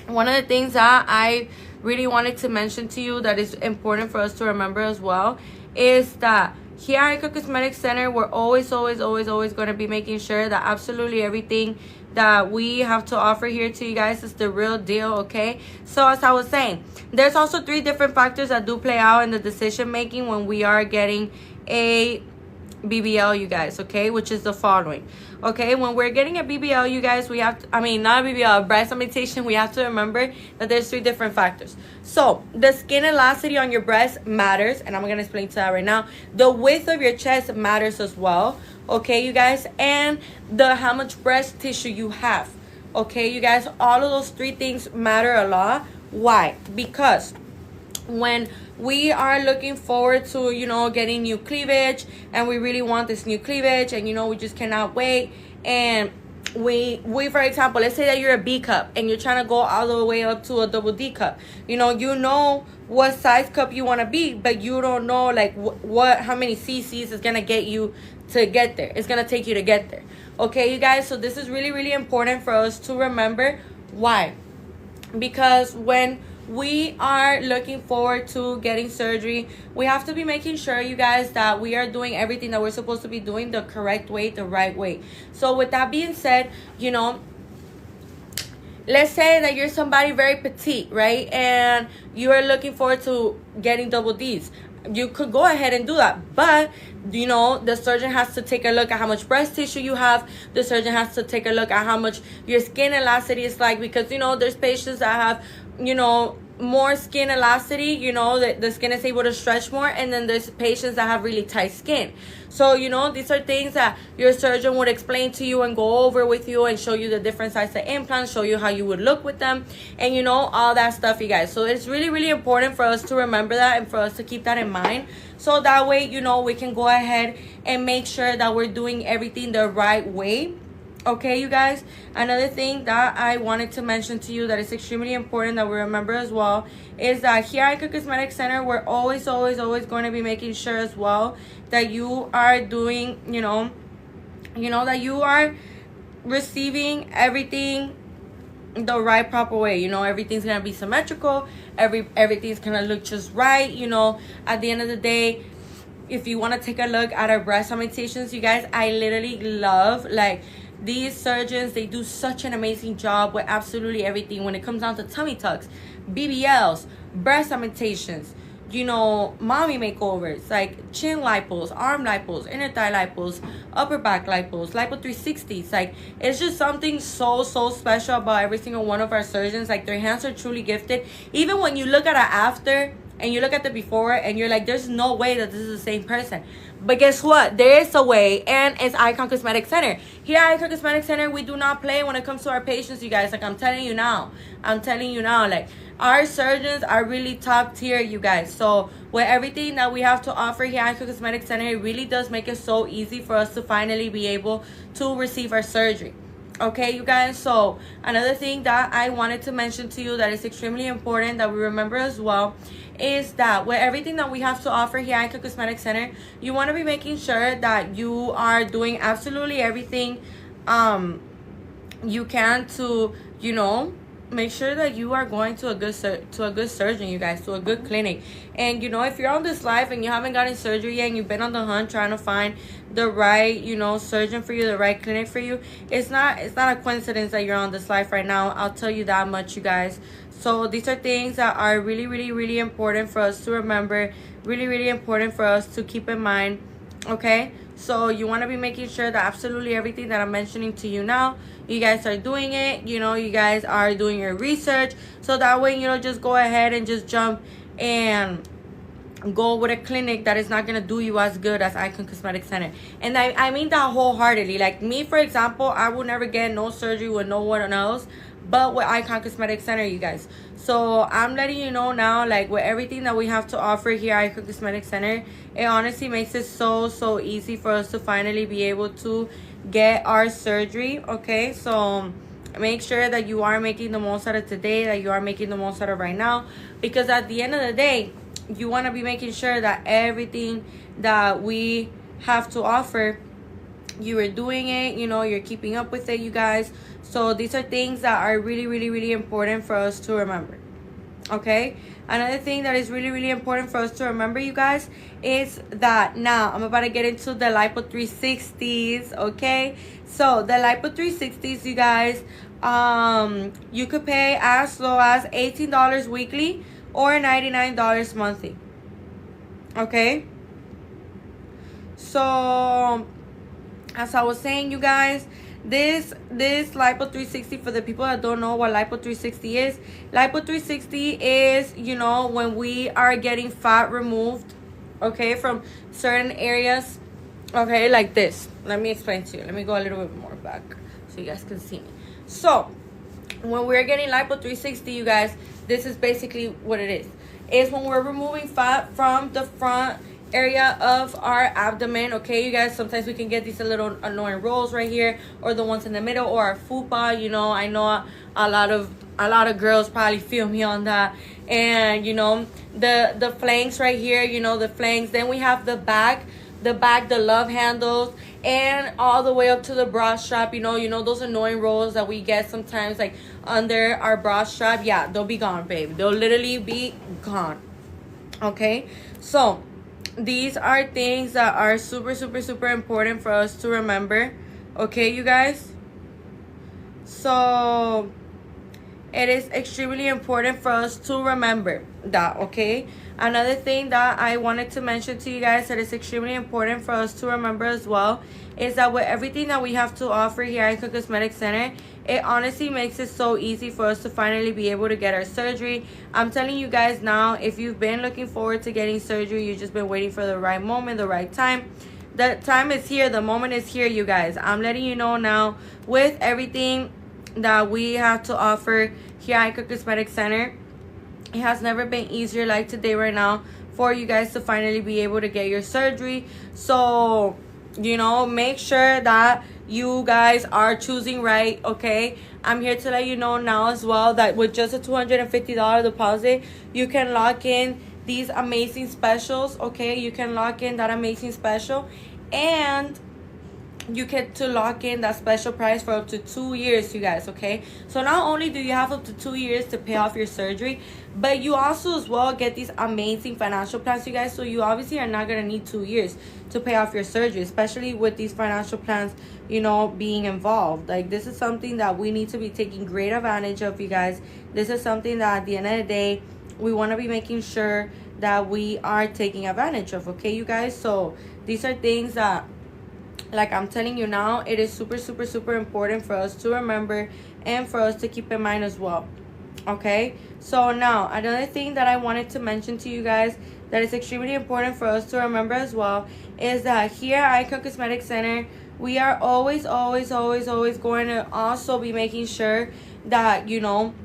Speaker 1: one of the things that I really wanted to mention to you that is important for us to remember as well is that here at Icon Cosmetic Center, we're always going to be making sure that absolutely everything that we have to offer here to you guys is the real deal. Okay, so as I was saying, there's also 3 different factors that do play out in the decision making when we are getting a BBL, you guys. Okay, which is the following. Okay, when we're getting a BBL, you guys, we have to, not a BBL, a breast augmentation, we have to remember that there's 3 different factors. So the skin elasticity on your breast matters, and I'm gonna explain to that right now. The width of your chest matters as well. Okay, you guys, and how much breast tissue you have. Okay, you guys, all of those 3 things matter a lot. Why? Because when we are looking forward to, you know, getting new cleavage, and we really want this new cleavage, and, you know, we just cannot wait, and we for example, let's say that you're a B cup and you're trying to go all the way up to a double D cup. You know what size cup you want to be, but you don't know like how many cc's is gonna get you to get there. It's gonna take you to get there. Okay, you guys, so this is really important for us to remember. Why? Because when we are looking forward to getting surgery, we have to be making sure, you guys, that we are doing everything that we're supposed to be doing the correct way, the right way. So with that being said, you know, let's say that you're somebody very petite, right, and you are looking forward to getting double D's. You could go ahead and do that, but you know, the surgeon has to take a look at how much breast tissue you have. The surgeon has to take a look at how much your skin elasticity is like, because, you know, there's patients that have, you know, more skin elasticity, you know, the skin is able to stretch more, and then there's patients that have really tight skin. So, you know, these are things that your surgeon would explain to you and go over with you and show you the different types of implants, show you how you would look with them, and, you know, all that stuff, you guys. So it's really, really important for us to remember that and for us to keep that in mind. So that way, you know, we can go ahead and make sure that we're doing everything the right way. Okay, you guys, another thing that I wanted to mention to you that is extremely important that we remember as well is that here at Icon Cosmetic Center, we're always going to be making sure as well that you are doing, you know, that you are receiving everything the right proper way. You know, everything's gonna be symmetrical, everything's gonna look just right. You know, at the end of the day, if you want to take a look at our breast augmentations, you guys, I literally love, like, these surgeons, they do such an amazing job with absolutely everything when it comes down to tummy tucks, BBLs, breast augmentations, you know, mommy makeovers, like chin lipos, arm lipos, inner thigh lipos, upper back lipos, lipo 360s. Like, it's just something so special about every single one of our surgeons. Like, their hands are truly gifted. Even when you look at an after and you look at the before and you're like, there's no way that this is the same person. But guess what? There is a way, and it's Icon Cosmetic Center. Here at Icon Cosmetic Center, we do not play when it comes to our patients, you guys. Like, I'm telling you now, like, our surgeons are really top tier, you guys. So with everything that we have to offer here at Icon Cosmetic Center, it really does make it so easy for us to finally be able to receive our surgery. Okay, you guys, so another thing that I wanted to mention to you that is extremely important that we remember as well is that with everything that we have to offer here at Icon Cosmetic Center, you want to be making sure that you are doing absolutely everything you can to, you know, make sure that you are going to a good surgeon, you guys, to a good clinic. And, you know, if you're on this life and you haven't gotten surgery yet and you've been on the hunt trying to find the right, you know, surgeon for you, the right clinic for you, it's not a coincidence that you're on this life right now. I'll tell you that much, you guys. So these are things that are really important for us to remember, really important for us to keep in mind. Okay, so you want to be making sure that absolutely everything that I'm mentioning to you now, you guys are doing it. You know, you guys are doing your research, so that way, you know, just go ahead and just jump and go with a clinic that is not going to do you as good as Icon Cosmetic Center. And I mean that wholeheartedly. Like me, for example, I would never get no surgery with no one else but with Icon Cosmetic Center, you guys. So I'm letting you know now, like, with everything that we have to offer here at Icon Cosmetic Center, it honestly makes it so easy for us to finally be able to get our surgery. Okay, so make sure that you are making the most out of today, that you are making the most out of right now, because at the end of the day, you want to be making sure that everything that we have to offer, you are doing it, you know, you're keeping up with it, you guys. So these are things that are really important for us to remember. Okay, another thing that is really important for us to remember, you guys, is that now I'm about to get into the Lipo 360s. Okay, so the Lipo 360s, you guys, you could pay as low as $18 weekly or $99 monthly. Okay, so as I was saying, you guys, this Lipo 360, for the people that don't know what Lipo 360 is, Lipo 360 is, you know, when we are getting fat removed, okay, from certain areas. Okay, like this. Let me explain to you. Let me go a little bit more back so you guys can see me. So when we're getting Lipo 360, you guys, this is basically what it is. It's when we're removing fat from the front area of our abdomen. Okay, you guys, sometimes we can get these little annoying rolls right here, or the ones in the middle, or our fupa. You know, I know a lot of girls probably feel me on that. And, you know, the flanks right here, you know, the flanks. Then we have the back, the love handles, and all the way up to the bra strap. You know those annoying rolls that we get sometimes, like under our bra strap. Yeah, they'll be gone, babe. They'll literally be gone. Okay, so these are things that are super important for us to remember. Okay, you guys, so it is extremely important for us to remember that, okay? Another thing that I wanted to mention to you guys that is extremely important for us to remember as well is that with everything that we have to offer here at Icon Cosmetic Center, it honestly makes it so easy for us to finally be able to get our surgery. I'm telling you guys now, if you've been looking forward to getting surgery, you've just been waiting for the right moment, the right time. The time is here. The moment is here, you guys. I'm letting you know now, with everything that we have to offer here at Icon Cosmetic Center, it has never been easier like today right now for you guys to finally be able to get your surgery. So, you know, make sure that you guys are choosing right, okay? I'm here to let you know now as well that with just a $250 deposit, you can lock in these amazing specials, okay? You can lock in that amazing special, and you get to lock in that special price for up to 2 years, you guys, okay? So not only do you have up to 2 years to pay off your surgery, but you also as well get these amazing financial plans, you guys. So you obviously are not going to need 2 years to pay off your surgery, especially with these financial plans, you know, being involved. Like, this is something that we need to be taking great advantage of, you guys. This is something that at the end of the day, we want to be making sure that we are taking advantage of, okay, you guys? So these are things that, like I'm telling you now, it is super, super, super important for us to remember and for us to keep in mind as well, okay? So now, another thing that I wanted to mention to you guys that is extremely important for us to remember as well is that here at Icon Cosmetic Center, we are always, always, always, always going to also be making sure that, you know,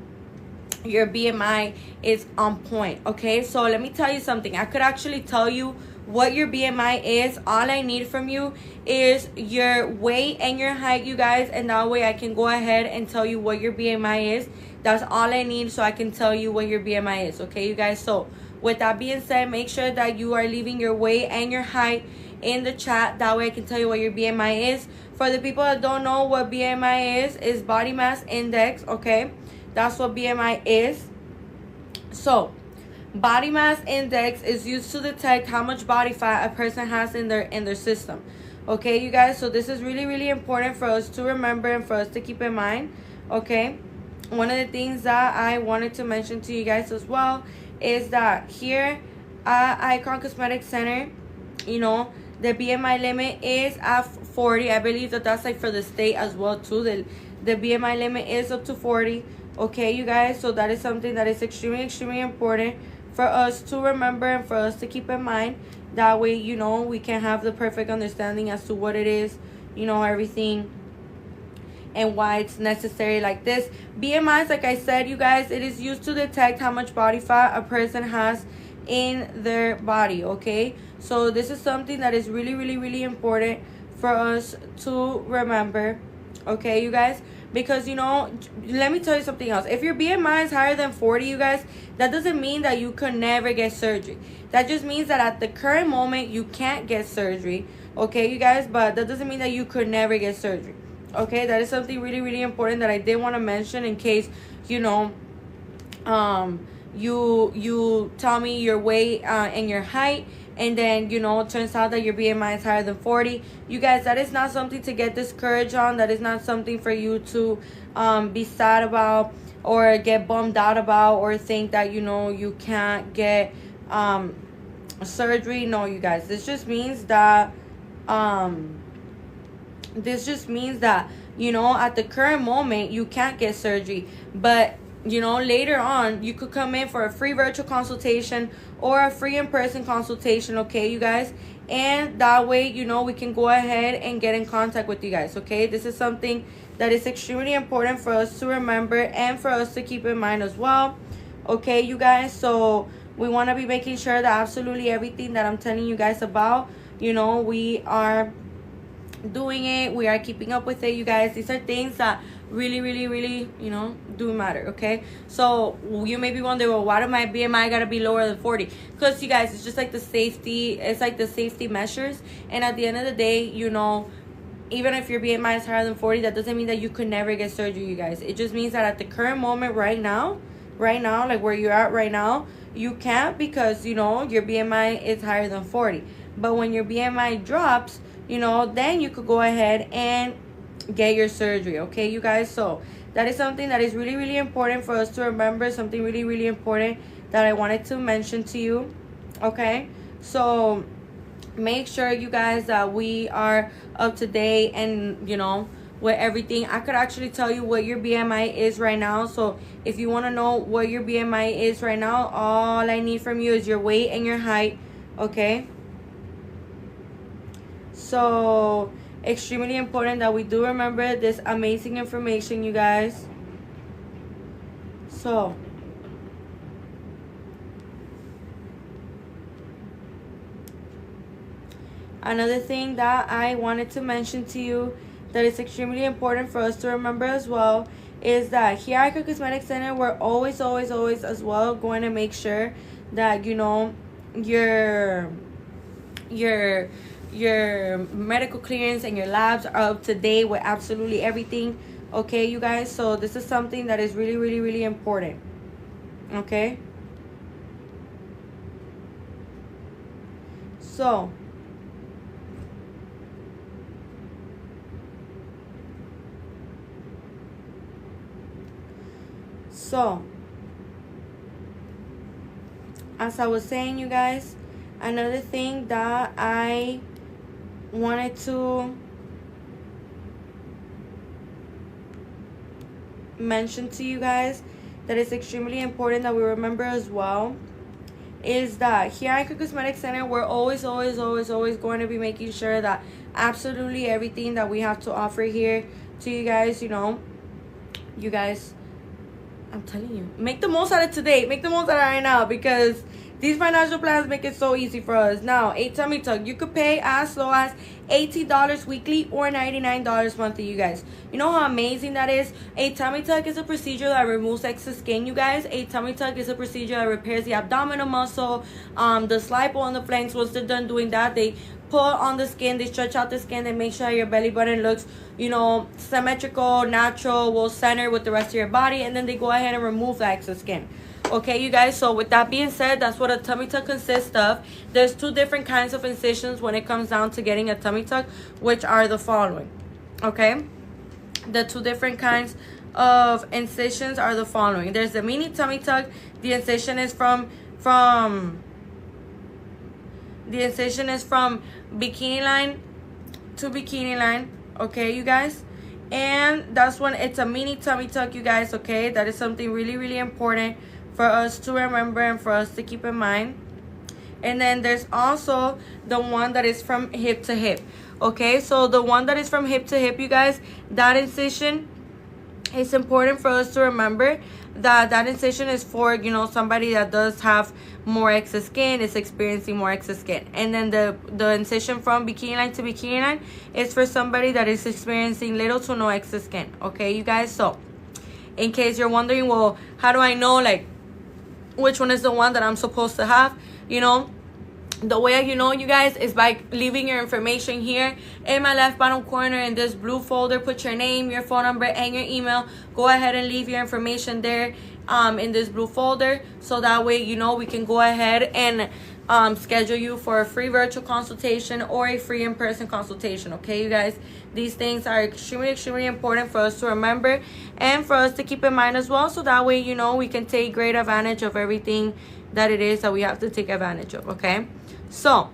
Speaker 1: your BMI is on point, okay? So let me tell you something. I could actually tell you what your BMI is. All I need from you is your weight and your height, you guys, and that way I can go ahead and tell you what your BMI is. That's all I need, so I can tell you what your BMI is, okay, you guys? So with that being said, make sure that you are leaving your weight and your height in the chat. That way I can tell you what your BMI is. For the people that don't know what BMI is body mass index, okay? That's what BMI is. So body mass index is used to detect how much body fat a person has in their system, okay, you guys? So this is really, really important for us to remember and for us to keep in mind, okay? One of the things that I wanted to mention to you guys as well is that here at Icon Cosmetic Center, you know, the BMI limit is at 40. I believe that that's like for the state as well too. The BMI limit is up to 40, okay, you guys? So that is something that is extremely, extremely important for us to remember and for us to keep in mind. That way, you know, we can have the perfect understanding as to what it is, you know, everything, and why it's necessary like this. BMI, like I said, you guys, it is used to detect how much body fat a person has in their body, okay? So this is something that is really, really, really important for us to remember, okay, you guys? Because, you know, let me tell you something else. If your BMI is higher than 40, you guys, that doesn't mean that you could never get surgery. That just means that at the current moment, you can't get surgery, okay, you guys? But that doesn't mean that you could never get surgery, okay? That is something really, really important that I did want to mention in case, you know, you tell me your weight and your height, and then, you know, it turns out that your BMI is higher than 40. You guys, that is not something to get discouraged on. That is not something for you to be sad about or get bummed out about or think that, you know, you can't get surgery. No, you guys, this just means that you know, at the current moment you can't get surgery, but you know, later on you could come in for a free virtual consultation or a free in-person consultation, okay, you guys? And that way, you know, we can go ahead and get in contact with you guys, okay? This is something that is extremely important for us to remember and for us to keep in mind as well, okay, you guys? So we want to be making sure that absolutely everything that I'm telling you guys about, you know, we are doing it, we are keeping up with it, you guys. These are things that really, really, really, you know, do matter, okay? So you may be wondering, well, why do my BMI gotta be lower than 40? Because, you guys, it's just like the safety, it's like the safety measures. And at the end of the day, you know, even if your BMI is higher than 40, that doesn't mean that you could never get surgery, you guys. It just means that at the current moment right now, like where you're at right now, you can't, because, you know, your BMI is higher than 40. But when your BMI drops, you know, then you could go ahead and get your surgery. Okay, you guys, so that is something that is really, really important for us to remember, something really, really important that I wanted to mention to you. Okay, so make sure, you guys, that we are up to date and, you know, with everything. I could actually tell you what your BMI is right now. So if you want to know what your BMI is right now, all I need from you is your weight and your height. Okay, so extremely important that we do remember this amazing information, you guys. So another thing that I wanted to mention to you that is extremely important for us to remember as well is that here at Icon Cosmetic Center, we're always as well going to make sure that, you know, your medical clearance and your labs are up to date with absolutely everything. Okay, you guys, so this is something that is really, really, really important. Okay, so as I was saying, you guys, another thing that I wanted to mention to you guys that is extremely important that we remember as well is that here at Icon Cosmetic Center, we're always going to be making sure that absolutely everything that we have to offer here to you guys, you know, you guys, I'm telling you, make the most out of today. Make the most out of it right now, because these financial plans make it so easy for us. Now, a tummy tuck, you could pay as low as $80 weekly or $99 monthly, you guys. You know how amazing that is? A tummy tuck is a procedure that removes excess skin, you guys. A tummy tuck is a procedure that repairs the abdominal muscle, the Lipo on the flanks. Once they're done doing that, they pull on the skin, they stretch out the skin, they make sure your belly button looks, you know, symmetrical, natural, well centered with the rest of your body, and then they go ahead and remove the excess skin. Okay, you guys, so with that being said, that's what a tummy tuck consists of. There's two different kinds of incisions when it comes down to getting a tummy tuck, which are the following. Okay, the two different kinds of incisions are the following. There's the mini tummy tuck. The incision is from bikini line to bikini line. Okay, you guys, and that's when it's a mini tummy tuck, you guys. Okay, that is something really, really important for us to remember and for us to keep in mind. And then there's also the one that is from hip to hip. Okay, so the one that is from hip to hip, you guys, that incision, it's important for us to remember that that incision is for, you know, somebody that does have more excess skin, is experiencing more excess skin. And then the incision from bikini line to bikini line is for somebody that is experiencing little to no excess skin. Okay, you guys, so in case you're wondering, well, how do I know, like, which one is the one that I'm supposed to have? You know, the way you know, you guys, is by leaving your information here in my left bottom corner in this blue folder. Put your name, your phone number, and your email. Go ahead and leave your information there in this blue folder, so that way, you know, we can go ahead and schedule you for a free virtual consultation or a free in-person consultation. Okay, you guys, these things are extremely important for us to remember and for us to keep in mind as well, so that way, you know, we can take great advantage of everything that it is that we have to take advantage of. Okay, so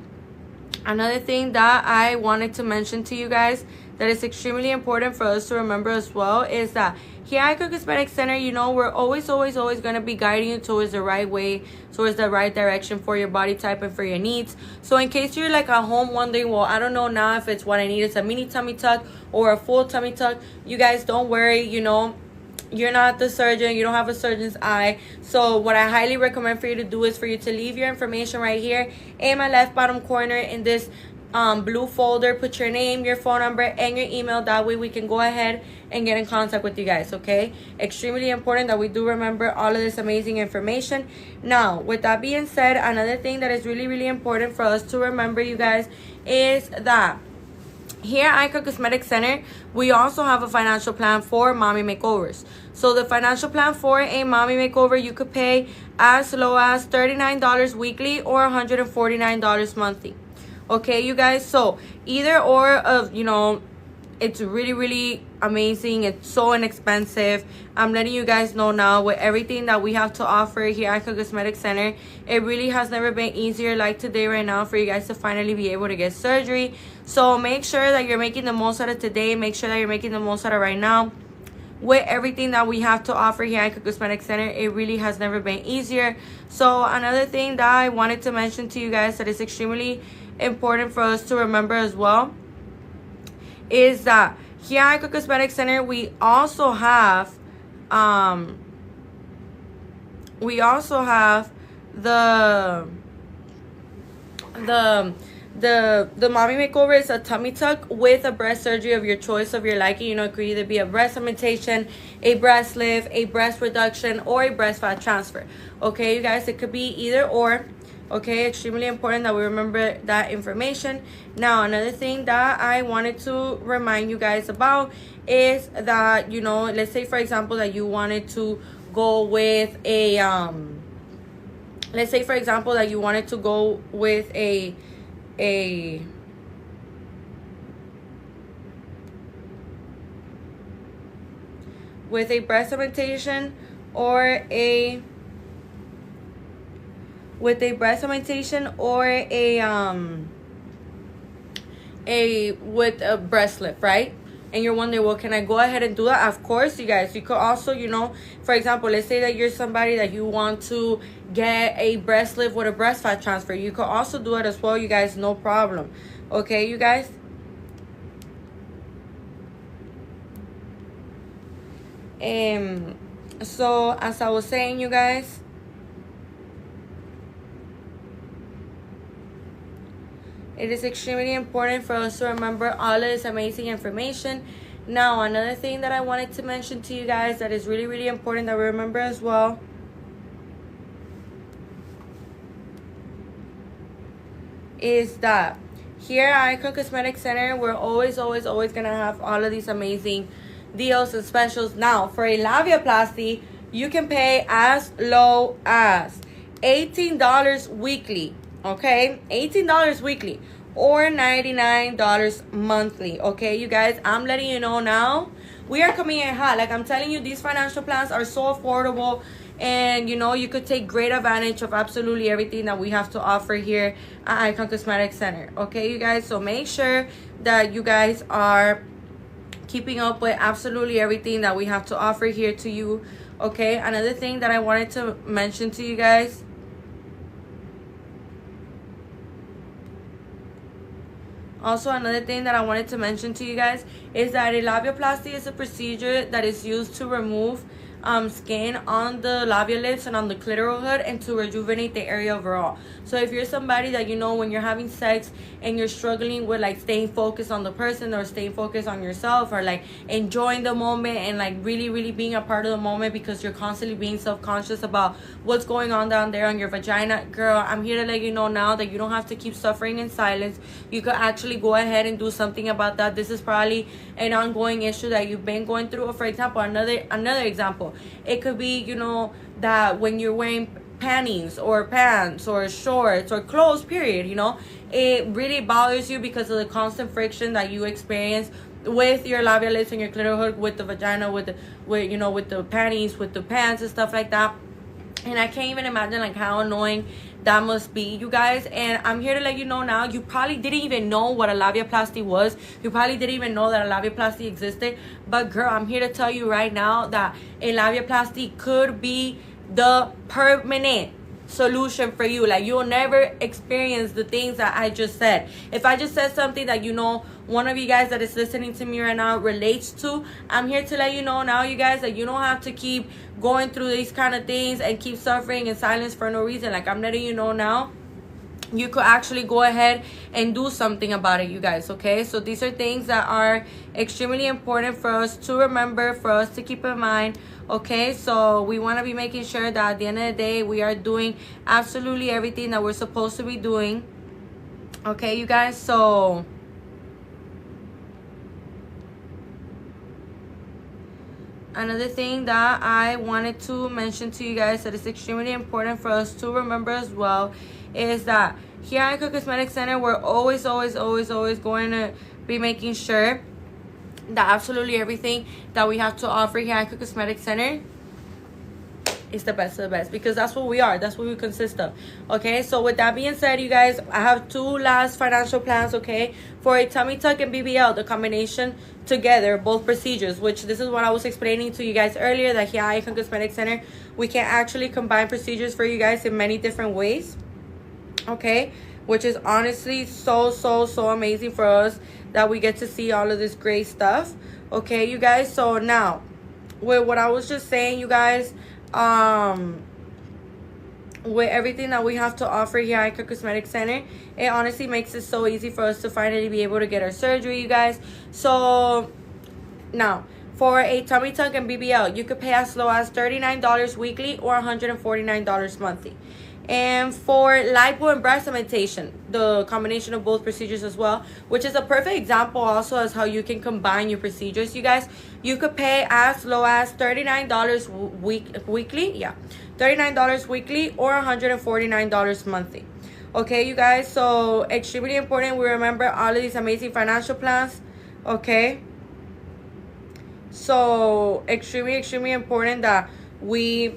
Speaker 1: another thing that I wanted to mention to you guys that is extremely important for us to remember as well is that here at Icon Cosmetic Center, you know, we're always going to be guiding you towards the right way, towards the right direction for your body type and for your needs. So in case you're like at home wondering, well, I don't know now if it's what I need, it's a mini tummy tuck or a full tummy tuck, you guys, don't worry. You know, you're not the surgeon, you don't have a surgeon's eye. So what I highly recommend for you to do is for you to leave your information right here in my left bottom corner in this blue folder. Put your name, your phone number, and your email. That way we can go ahead and get in contact with you guys. Okay, extremely important that we do remember all of this amazing information. Now, with that being said, another thing that is really important for us to remember, you guys, is that here at Icon Cosmetic Center, we also have a financial plan for mommy makeovers. So the financial plan for a mommy makeover, you could pay as low as $39 weekly or $149 monthly. Okay, you guys, so either or of, you know, It's really amazing. It's so inexpensive. I'm letting you guys know now, with everything that we have to offer here at Icon Cosmetic Center, it really has never been easier like today right now for you guys to finally be able to get surgery. So make sure that you're making the most out of today. Make sure that you're making the most out of right now. With everything that we have to offer here at Icon Cosmetic Center, it really has never been easier. So another thing that I wanted to mention to you guys that is extremely important for us to remember as well is that here at Icon Cosmetic Center, we also have the mommy makeover. Is a tummy tuck with a breast surgery of your choice, of your liking. You know, it could either be a breast augmentation, a breast lift, a breast reduction, or a breast fat transfer. Okay, you guys, it could be either or. Okay, extremely important that we remember that information. Now, another thing that I wanted to remind you guys about is that, you know, let's say for example that you wanted to go with a let's say for example that you wanted to go with a breast augmentation or a with a breast lift, right? And you're wondering, well, can I go ahead and do that? Of course, you guys. You could also, you know, for example, let's say that you're somebody that you want to get a breast lift with a breast fat transfer. You could also do it as well, you guys, no problem. Okay, you guys? So as I was saying, you guys, it is extremely important for us to remember all of this amazing information. Now, another thing that I wanted to mention to you guys that is really important that we remember as well is that here at Icon Cosmetic Center, we're always going to have all of these amazing deals and specials. Now, for a labiaplasty, you can pay as low as $18 weekly. Okay, $18 weekly or $99 monthly. Okay, you guys, I'm letting you know now, we are coming in hot. Like I'm telling you, these financial plans are so affordable, and you know, you could take great advantage of absolutely everything that we have to offer here at Icon Cosmetic Center. Okay, you guys, so make sure that you guys are keeping up with absolutely everything that we have to offer here to you. Okay, another thing that I wanted to mention to you guys, another thing that I wanted to mention to you guys is that a labiaplasty is a procedure that is used to remove skin on the labial lips and on the clitoral hood, and to rejuvenate the area overall. So if you're somebody that, you know, when you're having sex and you're struggling with like staying focused on the person or staying focused on yourself, or like enjoying the moment and like really being a part of the moment because you're constantly being self-conscious about what's going on down there on your vagina, girl, I'm here to let you know now that you don't have to keep suffering in silence. You could actually go ahead and do something about that. This is probably an ongoing issue that you've been going through. Or for example, another example, it could be, you know, that when you're wearing panties or pants or shorts or clothes, period, you know, it really bothers you because of the constant friction that you experience with your labial lips and your clitoral hood, with the vagina, with the panties, with the pants and stuff like that. And I can't even imagine like how annoying that must be, you guys. And I'm here to let you know now, you probably didn't even know what a labiaplasty was. You probably didn't even know that a labiaplasty existed. But girl, I'm here to tell you right now that a labiaplasty could be the permanent solution for you. Like, you'll never experience the things that I just said. If I just said something that, you know, one of you guys that is listening to me right now relates to, I'm here to let you know now, you guys, that you don't have to keep going through these kind of things and keep suffering in silence for no reason. Like, I'm letting you know now, you could actually go ahead and do something about it, you guys. Okay, so these are things that are extremely important for us to remember, for us to keep in mind. Okay, so we want to be making sure that at the end of the day, we are doing absolutely everything that we're supposed to be doing. Okay, you guys, so another thing that I wanted to mention to you guys that is extremely important for us to remember as well is that here at Icon Cosmetic Center, we're always going to be making sure that absolutely everything that we have to offer here at Icon Cosmetic Center is the best of the best, because that's what we are. That's what we consist of. Okay, so with that being said, you guys, I have two last financial plans, okay, for a tummy tuck and BBL, the combination together, both procedures, which this is what I was explaining to you guys earlier, that here at Icon Cosmetic Center, we can actually combine procedures for you guys in many different ways, okay, which is honestly so amazing for us that we get to see all of this great stuff. Okay, you guys, so now with what I was just saying, you guys, with everything that we have to offer here at Icon Cosmetic Center, it honestly makes it so easy for us to finally be able to get our surgery, you guys. So now, for a tummy tuck and BBL, you could pay as low as $39 weekly or $149 monthly. And for Lipo and breast augmentation, the combination of both procedures as well, which is a perfect example also as how you can combine your procedures, you guys, you could pay as low as $39 weekly, yeah, $39 weekly or $149 monthly. Okay, you guys, so extremely important we remember all of these amazing financial plans, okay? So extremely important that we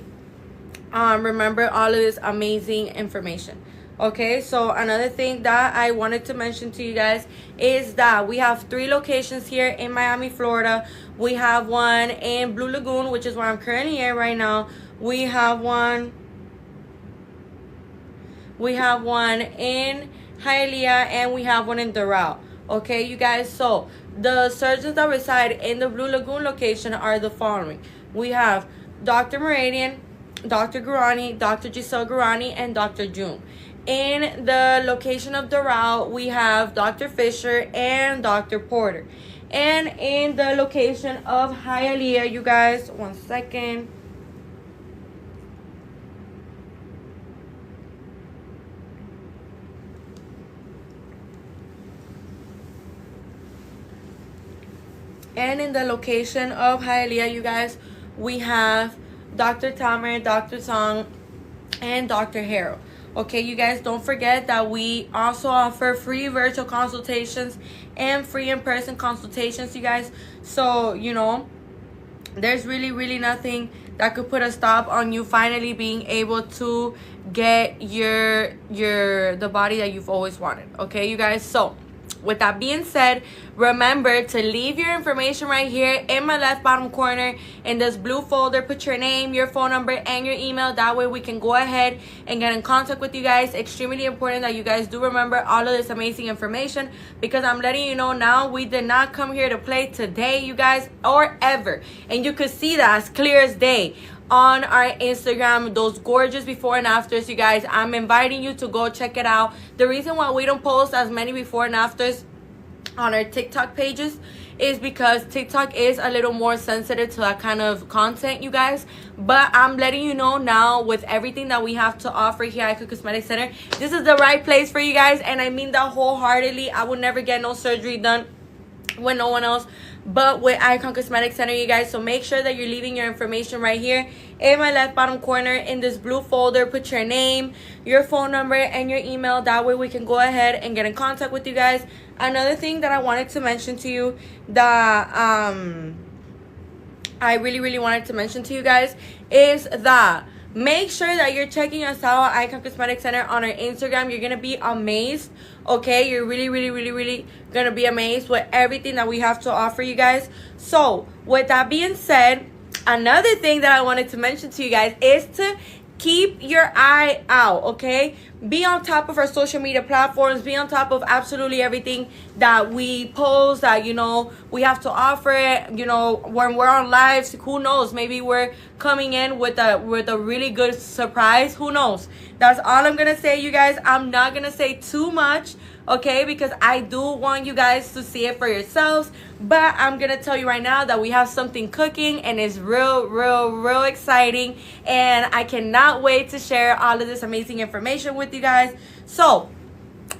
Speaker 1: remember all of this amazing information. Okay, so another thing that I wanted to mention to you guys is that we have 3 locations here in Miami, Florida. We have one in Blue Lagoon, which is where I'm currently in right now. We have one in Hialeah, and we have one in Doral. Okay, you guys, so the surgeons that reside in the Blue Lagoon location are the following. We have Dr. Meridian, Dr. Gurani, Dr. Giselle Gurani, and Dr. June. In the location of Doral, we have Dr. Fisher and Dr. Porter. And in the location of Hialeah, you guys, one second. And in the location of Hialeah, you guys, we have Dr. Tamer, Dr. Song, and Dr. Harold. Okay, you guys, don't forget that we also offer free virtual consultations and free in-person consultations, you guys. So, you know, there's really nothing that could put a stop on you finally being able to get the body that you've always wanted. Okay, you guys, so with that being said, remember to leave your information right here in my left bottom corner in this blue folder. Put your name, your phone number, and your email. That way we can go ahead and get in contact with you guys. Extremely important that you guys do remember all of this amazing information, because I'm letting you know now, we did not come here to play today, you guys, or ever. And you could see that as clear as day on our Instagram, those gorgeous before and afters, you guys. I'm inviting you to go check it out. The reason why we don't post as many before and afters on our TikTok pages is because TikTok is a little more sensitive to that kind of content, you guys. But I'm letting you know now, with everything that we have to offer here at Icon Cosmetic Center, this is the right place for you guys. And I mean that wholeheartedly. I would never get no surgery done with no one else but with Icon Cosmetic Center, you guys. So make sure that you're leaving your information right here in my left bottom corner in this blue folder. Put your name, your phone number, and your email. That way we can go ahead and get in contact with you guys. Another thing that I wanted to mention to you that I really wanted to mention to you guys is that make sure that you're checking us out at Icon Cosmetic Center on our Instagram. You're gonna be amazed. Okay, you're really gonna be amazed with everything that we have to offer you guys. So with that being said, another thing that I wanted to mention to you guys is to keep your eye out, okay? Be on top of our social media platforms. Be on top of absolutely everything that we post, that, you know, we have to offer it. You know, when we're on lives, who knows? Maybe we're coming in with a really good surprise. Who knows? That's all I'm gonna say, you guys. I'm not gonna say too much, okay, because I do want you guys to see it for yourselves. But I'm gonna tell you right now that we have something cooking, and it's real exciting, and I cannot wait to share all of this amazing information with you guys. So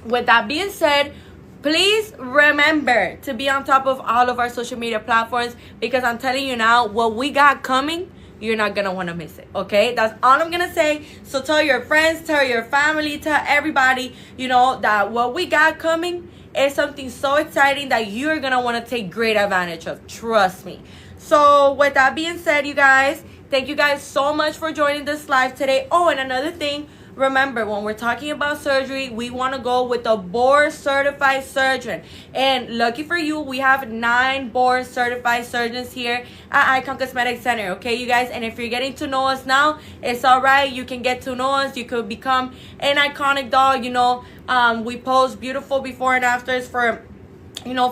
Speaker 1: with that being said, please remember to be on top of all of our social media platforms, because I'm telling you now, what we got coming, you're not gonna want to miss it. Okay, that's all I'm gonna say. So tell your friends, tell your family, tell everybody, you know, that what we got coming is something so exciting that you're gonna want to take great advantage of. Trust me. So with that being said, you guys, thank you guys so much for joining this live today. Oh, and another thing, remember, when we're talking about surgery, we want to go with a board certified surgeon. And lucky for you, we have 9 board certified surgeons here at Icon Cosmetic Center. Okay, you guys? And if you're getting to know us now, it's all right. You can get to know us. You could become an iconic doll. You know, we post beautiful before and afters for, you know,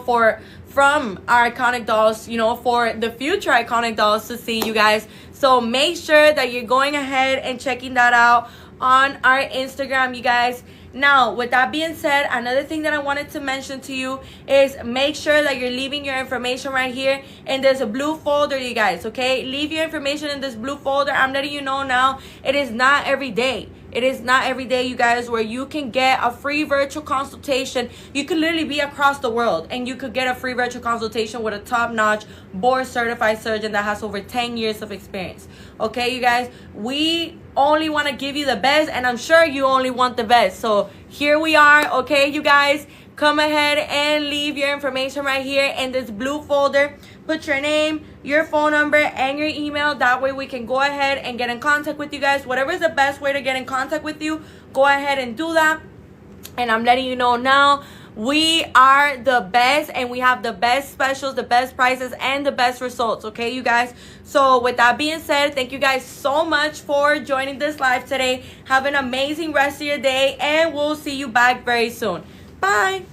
Speaker 1: from our iconic dolls, you know, for the future iconic dolls to see, you guys. So make sure that you're going ahead and checking that out on our Instagram, you guys. Now, with that being said, another thing that I wanted to mention to you is make sure that you're leaving your information right here in this blue folder, you guys, okay? Leave your information in this blue folder. I'm letting you know now, it is not every day. It is not every day, you guys, where you can get a free virtual consultation. You could literally be across the world and you could get a free virtual consultation with a top-notch board certified surgeon that has over 10 years of experience. Okay, you guys, we only want to give you the best, and I'm sure you only want the best. So here we are, okay, you guys. Come ahead and leave your information right here in this blue folder. Put your name, your phone number, and your email. That way we can go ahead and get in contact with you guys. Whatever is the best way to get in contact with you, go ahead and do that. And I'm letting you know now, we are the best, and we have the best specials, the best prices, and the best results, okay, you guys? So with that being said, thank you guys so much for joining this live today. Have an amazing rest of your day, and we'll see you back very soon. Bye.